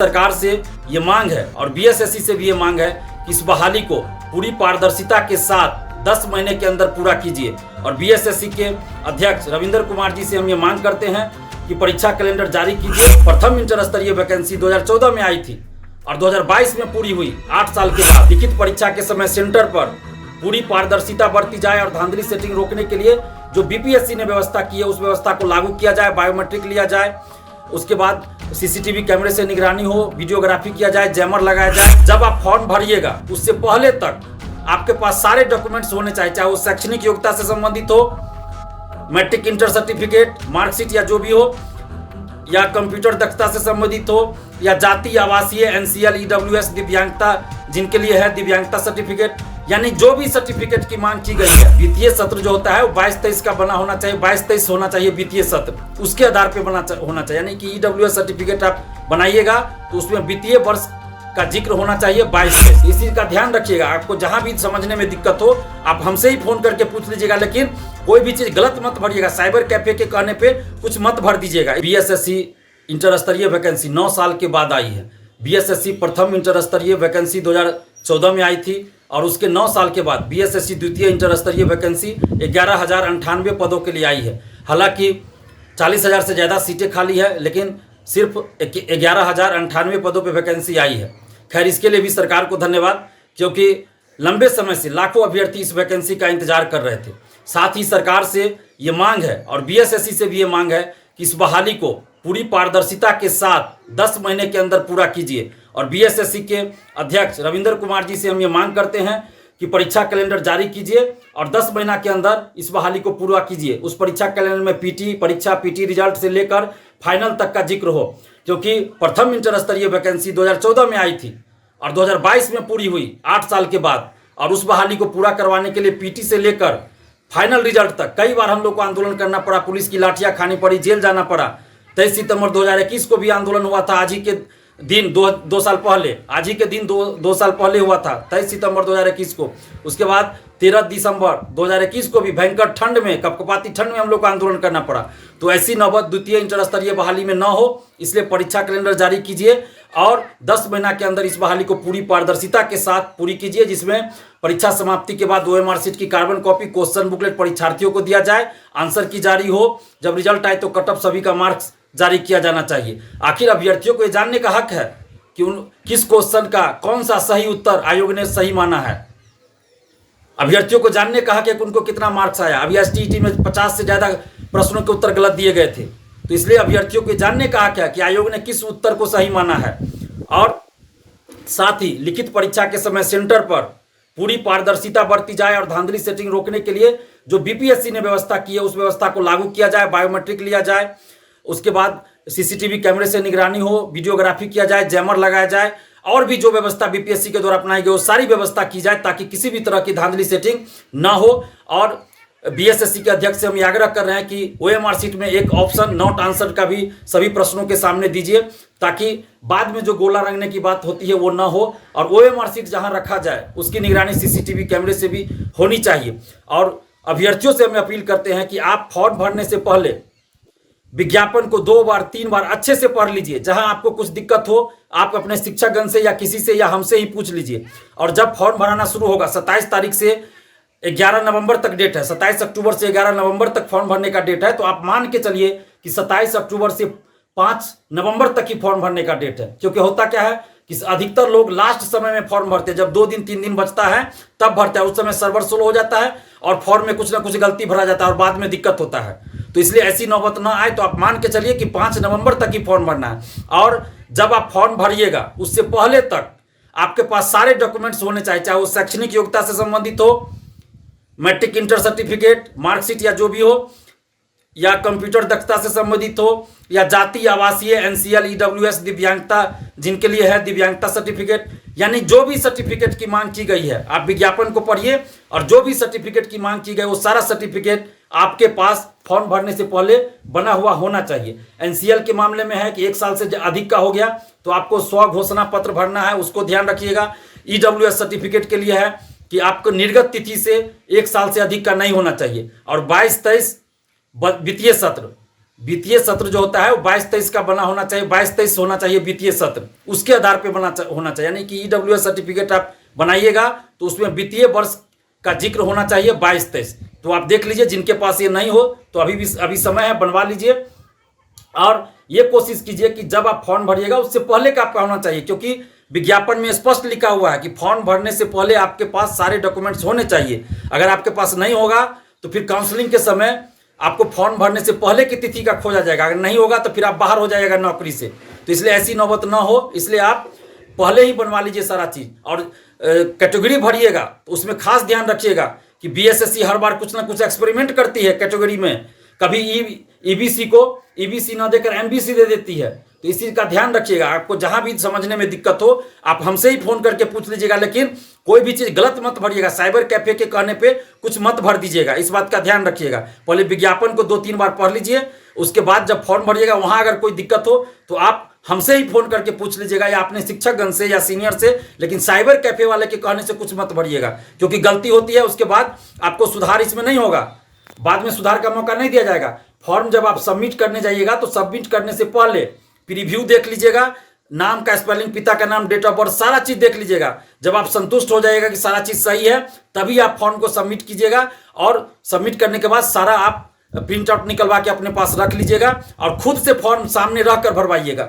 सरकार से ये मांग है और बीएसएससी से भी ये मांग है कि इस बहाली को पूरी पारदर्शिता के साथ 10 महीने के अंदर पूरा कीजिए। और बीएसएससी के अध्यक्ष रविंद्र कुमार जी से हम ये मांग करते हैं कि परीक्षा कैलेंडर जारी कीजिए। प्रथम इंटर स्तरीय वैकेंसी 2014 में आई थी और 2022 में पूरी हुई 8 साल के बाद। लिखित परीक्षा के समय सेंटर पर पूरी पारदर्शिता बरती जाए और धांधली सेटिंग रोकने के लिए जो बीपीएससी ने व्यवस्था की है उस व्यवस्था को लागू किया जाए, बायोमेट्रिक लिया जाए, उसके बाद सीसीटीवी कैमरे से निगरानी हो, वीडियोग्राफी किया जाए, जैमर लगाया जाए। जब आप फॉर्म भरिएगा उससे पहले तक आपके पास सारे डॉक्यूमेंट्स होने चाहिए, चाहे वो शैक्षणिक योग्यता से संबंधित हो, मैट्रिक इंटर सर्टिफिकेट, मार्कशीट या जो भी हो, या कंप्यूटर दक्षता से संबंधित हो, या जाति, आवासीय, एनसीएल, ईडब्ल्यूएस, दिव्यांगता जिनके लिए है दिव्यांगता सर्टिफिकेट, यानी जो भी सर्टिफिकेट की मांग की गई है। वित्तीय सत्र जो होता है वो 22-23 का बना होना चाहिए, 22-23 होना चाहिए वित्तीय सत्र, उसके आधार पे होना चाहिए। यानी कि ईडब्ल्यूएस सर्टिफिकेट आप बनाइएगा तो उसमें वित्तीय वर्ष का जिक्र होना चाहिए 22-23। इस चीज का ध्यान रखिएगा। आपको जहां भी समझने में दिक्कत हो आप हमसे ही फोन करके पूछ लीजिएगा, लेकिन कोई भी चीज गलत मत भरिएगा। साइबर कैफे के कहने पे कुछ मत भर दीजिएगा। बीएसएससी इंटर स्तरीय वैकेंसी 9 साल के बाद आई है। बीएसएससी प्रथम इंटर स्तरीय वैकेंसी 2014 में आई थी और उसके 9 साल के बाद बीएसएससी द्वितीय इंटर स्तरीय वैकेंसी 11,098 पदों के लिए आई है। हालांकि 40,000 से ज़्यादा सीटें खाली है, लेकिन सिर्फ 11,098 पदों पे वैकेंसी आई है। खैर, इसके लिए भी सरकार को धन्यवाद, क्योंकि लंबे समय से लाखों अभ्यर्थी इस वैकेंसी का इंतजार कर रहे थे। साथ ही सरकार से ये मांग है और बीएसएससी से भी ये मांग है कि इस बहाली को पूरी पारदर्शिता के साथ 10 महीने के अंदर पूरा कीजिए। और बीएसएससी के अध्यक्ष रविंद्र कुमार जी से हम ये मांग करते हैं कि परीक्षा कैलेंडर जारी कीजिए और 10 महीना के अंदर इस बहाली को पूरा कीजिए। उस परीक्षा कैलेंडर में पीटी रिजल्ट से लेकर फाइनल तक का जिक्र हो, क्योंकि प्रथम इंटर स्तरीय वैकेंसी 2014 में आई थी और 2022 में पूरी हुई 8 साल के बाद। और उस बहाली को पूरा करवाने के लिए पीटी से लेकर फाइनल रिजल्ट तक कई बार हम लोग को आंदोलन करना पड़ा, पुलिस की लाठियां खानी पड़ी, जेल जाना पड़ा। 23 सितंबर 2021 को भी आंदोलन हुआ था। आज ही के दिन दो साल पहले, आज ही के दिन दो साल पहले हुआ था, 23 सितंबर 2021 को। उसके बाद 13 दिसंबर 2021 को भी भयंकर ठंड में, कपकपाती ठंड में हम लोग को आंदोलन करना पड़ा। तो ऐसी नौबत द्वितीय इंटर स्तरीय बहाली में न हो, इसलिए परीक्षा कैलेंडर जारी कीजिए और 10 महीना के अंदर इस बहाली को पूरी पारदर्शिता के साथ पूरी कीजिए, जिसमें परीक्षा समाप्ति के बाद ओएमआर शीट की कार्बन कॉपी, क्वेश्चन बुकलेट परीक्षार्थियों को दिया जाए, आंसर की जारी हो। जब रिजल्ट आए तो कट ऑफ सभी का मार्क्स जारी किया जाना चाहिए। आखिर अभ्यर्थियों को ये जानने का हक है कि किस क्वेश्चन का कौन सा सही उत्तर आयोग ने सही माना है। अभ्यर्थियों को जानने का हक है कि उनको कितना मार्क्स आया। अभी एसटीईटी में 50 से ज्यादा प्रश्नों के उत्तर गलत दिए गए थे, तो इसलिए अभ्यर्थियों को जानने का हक है कि आयोग ने किस उत्तर को सही माना है। और साथ ही लिखित परीक्षा के समय सेंटर पर पूरी पारदर्शिता बरती जाए और धांधली सेटिंग रोकने के लिए जो बीपीएससी ने व्यवस्था की है उस व्यवस्था को लागू किया जाए, बायोमेट्रिक लिया जाए, उसके बाद सीसीटीवी कैमरे से निगरानी हो, वीडियोग्राफी किया जाए, जैमर लगाया जाए, और भी जो व्यवस्था बीपीएससी के द्वारा अपनाई गई वो सारी व्यवस्था की जाए ताकि किसी भी तरह की धांधली सेटिंग ना हो। और बीएसएससी के अध्यक्ष से हम आग्रह कर रहे हैं कि ओएमआर शीट में एक ऑप्शन नॉट आंसर का भी सभी प्रश्नों के सामने दीजिए, ताकि बाद में जो गोला रंगने की बात होती है वो ना हो। और ओएमआर शीट जहां रखा जाए उसकी निगरानी सीसीटीवी कैमरे से भी होनी चाहिए। और अभ्यर्थियों से हम अपील करते हैं कि आप फॉर्म भरने से पहले विज्ञापन को 2 बार 3 बार अच्छे से पढ़ लीजिए। जहां आपको कुछ दिक्कत हो आप अपने शिक्षकगण से या किसी से या हमसे ही पूछ लीजिए। और जब फॉर्म भराना शुरू होगा 27 तारीख से 11 नवंबर तक डेट है, 27 अक्टूबर से 11 नवंबर तक फॉर्म भरने का डेट है, तो आप मान के चलिए कि 27 अक्टूबर से 5 नवंबर तक ही फॉर्म भरने का डेट है। क्योंकि होता क्या है कि अधिकतर लोग लास्ट समय में फॉर्म भरते हैं, जब 2 दिन 3 दिन बचता है तब भरते हैं। उस समय सर्वर स्लो हो जाता है और फॉर्म में कुछ ना कुछ गलती भरा जाता है और बाद में दिक्कत होता है। तो इसलिए ऐसी नौबत ना आए, तो आप मान के चलिए कि 5 नवंबर तक ही फॉर्म भरना है। और जब आप फॉर्म भरिएगा उससे पहले तक आपके पास सारे डॉक्यूमेंट्स होने चाहिए, चाहे वो शैक्षणिक योग्यता से संबंधित हो, मैट्रिक इंटर सर्टिफिकेट, मार्कशीट या जो भी हो, या कंप्यूटर दक्षता से संबंधित हो, या जाति, आवासीय, एनसीएल, ईडब्ल्यूएस, दिव्यांगता जिनके लिए है दिव्यांगता सर्टिफिकेट, यानी जो भी सर्टिफिकेट की मांग की गई है आप विज्ञापन को पढ़िए और जो भी सर्टिफिकेट की मांग की गई वो सारा सर्टिफिकेट आपके पास फॉर्म भरने से पहले बना हुआ होना चाहिए। एनसीएल के मामले में है कि 1 साल से अधिक का हो गया तो आपको स्व घोषणा पत्र भरना है, उसको ध्यान रखिएगा। ईडब्ल्यूएस सर्टिफिकेट के लिए है कि आपको निर्गत तिथि से 1 साल से अधिक का नहीं होना चाहिए। और 22-23 वित्तीय सत्र वित्तीय सत्र जो होता है वो 22-23 का बना होना चाहिए, 22-23 होना चाहिए वित्तीय सत्र, उसके आधार पे होना चाहिए। यानी कि ईडब्ल्यूएस सर्टिफिकेट आप बनाइएगा तो उसमें वित्तीय वर्ष का जिक्र होना चाहिए 22-23। तो आप देख लीजिए, जिनके पास ये नहीं हो तो अभी समय है, बनवा लीजिए। और ये कोशिश कीजिए कि जब आप फॉर्म भरिएगा उससे पहले का आपका होना चाहिए, क्योंकि विज्ञापन में स्पष्ट लिखा हुआ है कि फॉर्म भरने से पहले आपके पास सारे डॉक्यूमेंट्स होने चाहिए। अगर आपके पास नहीं होगा तो फिर काउंसलिंग के समय आपको फॉर्म भरने से पहले की तिथि का खोजा जाएगा। अगर नहीं होगा तो फिर आप बाहर हो जाएगा नौकरी से। तो इसलिए ऐसी नौबत ना हो, इसलिए आप पहले ही बनवा लीजिए सारा चीज़। और कैटेगरी भरिएगा तो उसमें खास ध्यान रखिएगा कि बीएसएससी हर बार कुछ ना कुछ एक्सपेरिमेंट करती है कैटेगरी में। कभी ईबीसी को ईबीसी ना देकर एमबीसी दे देती है, तो इस चीज़ का ध्यान रखिएगा। आपको जहां भी समझने में दिक्कत हो आप हमसे ही फोन करके पूछ लीजिएगा, लेकिन कोई भी चीज़ गलत मत भरिएगा। साइबर कैफे के कहने पे कुछ मत भर दीजिएगा, इस बात का ध्यान रखिएगा। पहले विज्ञापन को 2-3 बार पढ़ लीजिए, उसके बाद जब फॉर्म भरिएगा वहां अगर कोई दिक्कत हो तो आप हमसे ही फोन करके पूछ लीजिएगा, या अपने शिक्षकगण से या सीनियर से। लेकिन साइबर कैफे वाले के कहने से कुछ मत भरिएगा, क्योंकि गलती होती है उसके बाद आपको सुधार इसमें नहीं होगा, बाद में सुधार का मौका नहीं दिया जाएगा। फॉर्म जब आप सबमिट करने जाइएगा तो सबमिट करने से पहले प्रीव्यू देख लीजिएगा, नाम का स्पेलिंग, पिता का नाम, डेट ऑफ बर्थ, सारा चीज देख लीजिएगा। जब आप संतुष्ट हो जाएगा कि सारा चीज सही है तभी आप फॉर्म को सबमिट कीजिएगा। और सबमिट करने के बाद सारा आप प्रिंट आउट निकलवा के अपने पास रख लीजिएगा और खुद से फॉर्म सामने रख कर भरवाइएगा।